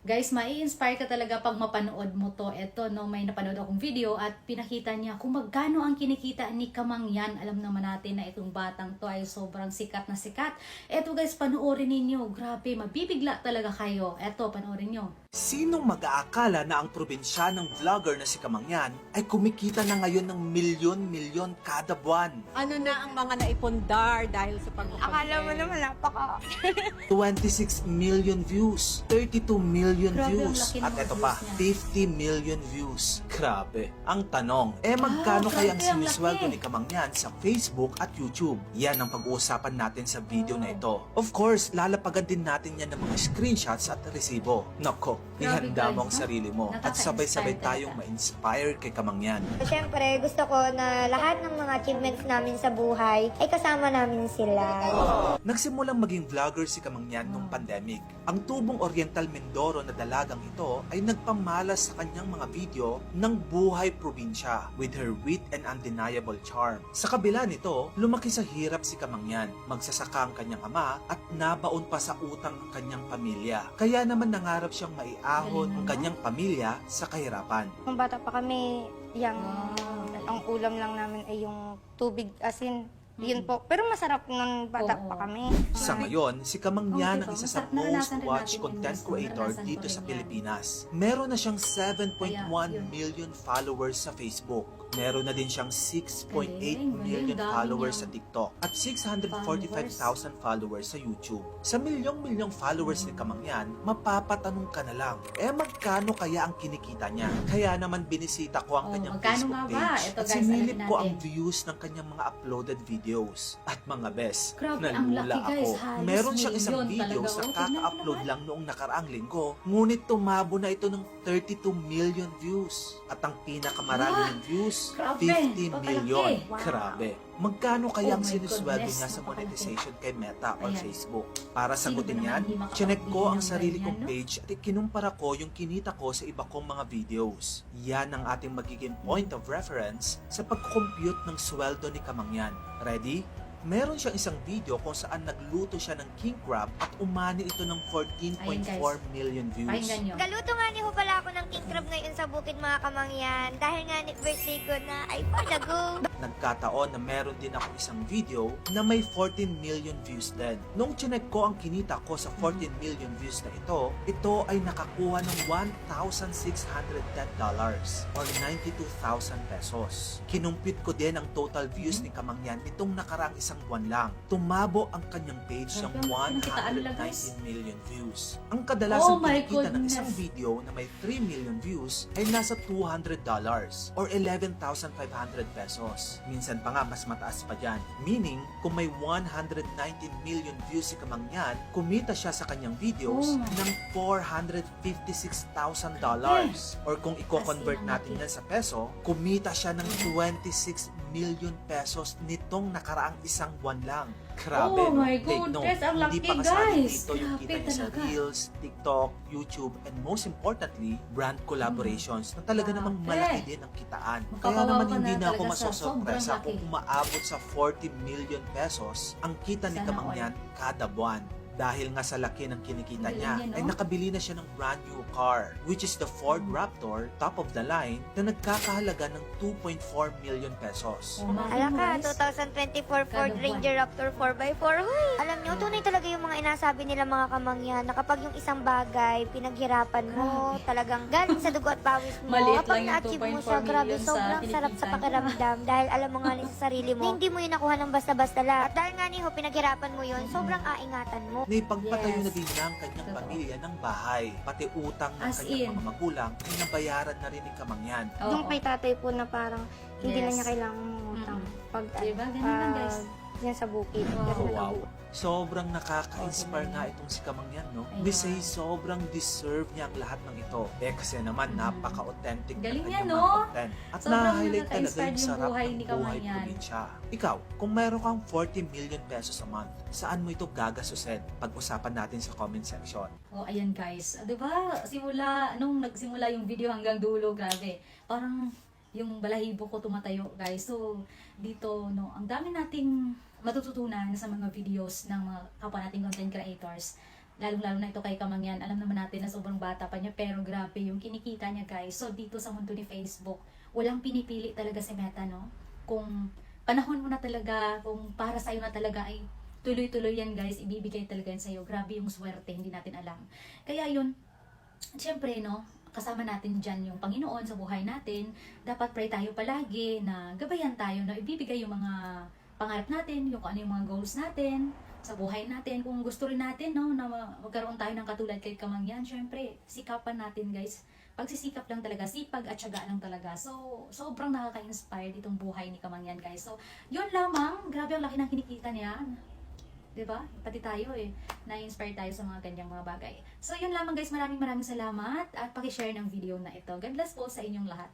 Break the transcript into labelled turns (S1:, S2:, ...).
S1: Guys, mai-inspire ka talaga pag mapanood mo to. Ito, no, may napanood akong video at pinakita niya kung magkano ang kinikita ni Kamangyan. Alam naman natin na itong batang to ay sobrang sikat na sikat. Ito guys, panoorin ninyo. Grabe, mabibigla talaga kayo. Ito, panoorin nyo.
S2: Sinong mag-aakala na ang probinsya ng vlogger na si Kamangyan ay kumikita na ngayon ng milyon-milyon kada buwan?
S3: Ano na ang mga naipundar dahil sa pagpapag-
S4: Akala mo naman napaka...
S2: 26 million views, 32 million
S1: Grabe, ang
S2: views,
S1: laki ng
S2: at
S1: mga
S2: eto pa,
S1: views
S2: 50 million views. Grabe. Ang tanong, magkano kaya ang
S1: grabe, ang
S2: sinisweldo
S1: laki.
S2: ni Kamangyan sa Facebook at YouTube? Yan ang pag-uusapan natin sa video na ito. Of course, lalapagan din natin yan ng mga screenshots at resibo. Nako,
S1: Grabe,
S2: ihanda mo
S1: guys,
S2: ang
S1: no?
S2: sarili mo at
S1: Nakaka-inspire
S2: sabay-sabay
S1: talaga.
S2: tayong ma-inspire kay Kamangyan.
S4: Siyempre, gusto ko na lahat ng mga achievements namin sa buhay ay kasama namin sila.
S2: Nagsimulang maging vlogger si Kamangyan nung pandemic. Ang tubong Oriental Mindoro na dalagang ito ay nagpamalas sa kanyang mga video ng buhay probinsya with her wit and undeniable charm. Sa kabila nito, lumaki sa hirap si Kamangyan. Magsasaka ang kanyang ama at nabaon pa sa utang ang kanyang pamilya. Kaya naman nangarap siyang maiahon ang kanyang pamilya sa kahirapan.
S4: Nung bata pa kami,
S1: Wow.
S4: ang ulam lang namin ay yung tubig asin. Yun po. Pero masarap nung bata
S1: Oo.
S4: pa kami.
S2: Sa ngayon, si Kamangyan
S1: Oh,
S2: ang
S1: diba?
S2: isa sa
S1: Naranasan
S2: most
S1: rin
S2: watched
S1: natin
S2: content
S1: yun,
S2: creator
S1: naranasan
S2: dito
S1: ko
S2: sa
S1: rin yan.
S2: Pilipinas. Meron na siyang 7.1
S1: Kaya, yun.
S2: million followers sa Facebook. Meron na din siyang 6.8
S1: Galing,
S2: million
S1: dami
S2: followers
S1: niya.
S2: sa TikTok at 645,000 followers sa YouTube. Sa milyong-milyong followers ni Kamangyan, mapapatanong ka na lang, magkano kaya ang kinikita niya? Kaya naman binisita ko ang
S1: Oh,
S2: kanyang
S1: magkano
S2: Facebook
S1: nga ba?
S2: page
S1: Ito,
S2: at
S1: guys,
S2: sinilip
S1: alamin
S2: ko ang
S1: natin.
S2: views ng kanyang mga uploaded videos. At mga best,
S1: Grabe, ang
S2: nalula
S1: laki, guys.
S2: ako.
S1: Halos
S2: Meron siyang isang
S1: milyon
S2: video
S1: talaga.
S2: sa
S1: Oh, tignan mo
S2: kaka-upload
S1: naman.
S2: lang noong nakaraang linggo, ngunit tumabo na ito ng 32 million views. At ang pinakamarami ng views,
S1: Grabe,
S2: 50
S1: papalaki.
S2: million.
S4: Wow.
S2: Grabe. Magkano kaya
S1: Oh
S2: ang
S1: my
S2: sinisweldo
S1: goodness,
S2: niya sa
S1: napapalaki.
S2: monetization kay Meta or
S1: Ayan.
S2: Facebook? Para
S1: Sino
S2: sagutin
S1: ba naman
S2: yan,
S1: hindi makakapagbigay
S2: chinek ko ang
S1: ng
S2: sarili
S1: ganyan,
S2: kong
S1: no?
S2: page at ikinumpara ko yung kinita ko sa iba kong mga videos. Yan ang ating magiging point of reference sa pag-compute ng sweldo ni Kamangyan. Ready? Meron siyang isang video kung saan nagluto siya ng king crab at umani ito ng 14.4 million views.
S1: Pakinggan nyo.
S4: Kaluto nga ni ho pala ako ng king crab ngayon sa bukid mga kamangyan. Dahil nga ni birthday ko na ay palago.
S2: Nagkataon na meron din ako isang video na may 14 million views din. Nung chinek ko ang kinita ko sa 14 million views na ito ay nakakuha ng $1,610 or 92,000 pesos. Kinumpit ko din ang total views ni Kamangyan nitong nakaraang isang buwan lang. Tumabo ang kanyang page ng
S1: Grabe, ang kitaan nila, guys.
S2: 119 million views. Ang kadalasan
S1: Oh my
S2: kinikita ng isang
S1: goodness.
S2: video na may 3 million views ay nasa $200 or 11,500 pesos. Minsan pa nga mas mataas pa dyan. Meaning, kung may 119 million views si Kamangyan, kumita siya sa kanyang videos
S1: Oh my.
S2: ng $456,000. Or kung i-convert
S1: As in,
S2: natin yan sa peso, kumita siya ng 26 million pesos nitong nakaraang isang buwan lang. Grabe,
S1: Oh
S2: no?
S1: my
S2: Take note,
S1: goodness, ang
S2: hindi
S1: laki,
S2: pa kasali
S1: guys.
S2: dito yung
S1: Grabe
S2: kita niya sa
S1: talaga.
S2: Reels, TikTok, YouTube, and most importantly, brand collaborations na talaga namang
S1: Grabe.
S2: malaki din ang kitaan. Kaya
S1: Mapapawaw
S2: naman
S1: ka
S2: hindi
S1: na
S2: na ako
S1: talaga sa
S2: masosorpresa
S1: sobrang
S2: kung
S1: laki.
S2: umaabot sa 40 million pesos ang kita ni
S1: Sana
S2: Kamangyan kada buwan. Dahil nga sa laki ng kinikita
S1: Ang
S2: niya,
S1: galing niya,
S2: ay
S1: no?
S2: nakabili na siya ng brand new car, which is the Ford Raptor, top of the line, na nagkakahalaga ng 2.4 million pesos.
S1: Oh, mahal
S4: Ala
S1: mo,
S4: ka,
S1: guys.
S4: 2024 Ford
S1: Kada buwan.
S4: Ranger Raptor 4x4. Huy! Alam nyo, tunay talaga yung mga inasabi nila mga kamangyan na kapag yung isang bagay, pinaghirapan mo, talagang galing sa dugo at pawis mo.
S1: Maliit
S4: Kapag
S1: lang yung
S4: na-achieve mo
S1: 2.4
S4: siya, grabe,
S1: million sa
S4: sobrang sarap sa
S1: kinikita.
S4: pakiramdam. Dahil alam mo nga rin sa sarili mo, na hindi mo yun nakuha ng basta-basta lang. At dahil nga niho, pinaghirapan mo yun, sobrang aingatan mo.
S2: Naipagpatayo
S1: Yes.
S2: na din niya ang kanyang
S1: Totoo.
S2: pamilya ng bahay, pati utang ng
S1: As
S2: kanyang
S1: in.
S2: mga magulang ay nabayaran na rin ni Kamangyan.
S1: Oo.
S4: Yung kay tatay po na parang hindi na
S1: Yes.
S4: niya kailangan mangutang. Pag,
S1: Diba? Ganun lang, guys.
S4: yan sa bukid.
S1: Wow.
S4: Ganun
S2: Oh,
S4: lang.
S2: wow. Sobrang nakaka-inspire
S1: Oh,
S2: nga itong si Kamangyan, no?
S1: Ayan.
S2: They say sobrang deserve niya ang lahat ng ito. Kasi naman, napaka-authentic ng
S1: Galing
S2: kanyang
S1: niya,
S2: mga
S1: no?
S2: content. At
S1: Sobrang
S2: na-highlight talaga
S1: nakaka-inspire
S2: yung
S1: yung
S2: sarap
S1: buhay
S2: ng
S1: ni
S2: buhay
S1: Kamangyan.
S2: probinsya. Ikaw, kung meron kang 40 million pesos a month, saan mo ito gagastusin? Pag-usapan natin sa comment section.
S1: Oh, ayan guys. 'Di ba? Nung nagsimula yung video hanggang dulo, grabe. Parang yung balahibo ko tumatayo, guys. So, dito, no, ang dami nating matututunan sa mga videos ng mga kapwa nating content creators. lalong-lalo na ito kay Kamangyan. Alam naman natin na sobrang bata pa niya, pero grabe yung kinikita niya, guys. So, dito sa mundo ni Facebook, walang pinipili talaga si Meta, no? Kung panahon mo na talaga, kung para sa'yo na talaga ay tuloy-tuloy yan, guys, ibibigay talaga yan sa'yo. Grabe yung swerte, hindi natin alam. Kaya yun, syempre, no, kasama natin dyan yung Panginoon sa buhay natin. Dapat pray tayo palagi na gabayan tayo na ibibigay yung mga pangarap natin, yung ano yung mga goals natin sa buhay natin. Kung gusto rin natin, no, na magkaroon tayo ng katulad kay Kamangyan, syempre, sikapan natin, guys. Pagsisikap lang talaga, sipag at syaga lang talaga. So, sobrang nakaka-inspire itong buhay ni Kamangyan, guys. So, yun lamang. Grabe ang laki ng kinikita niya. Diba? Pati tayo na-inspire tayo sa mga ganyang mga bagay. So, yun lamang, guys. Maraming salamat at paki-share ng video na ito. God bless po sa inyong lahat.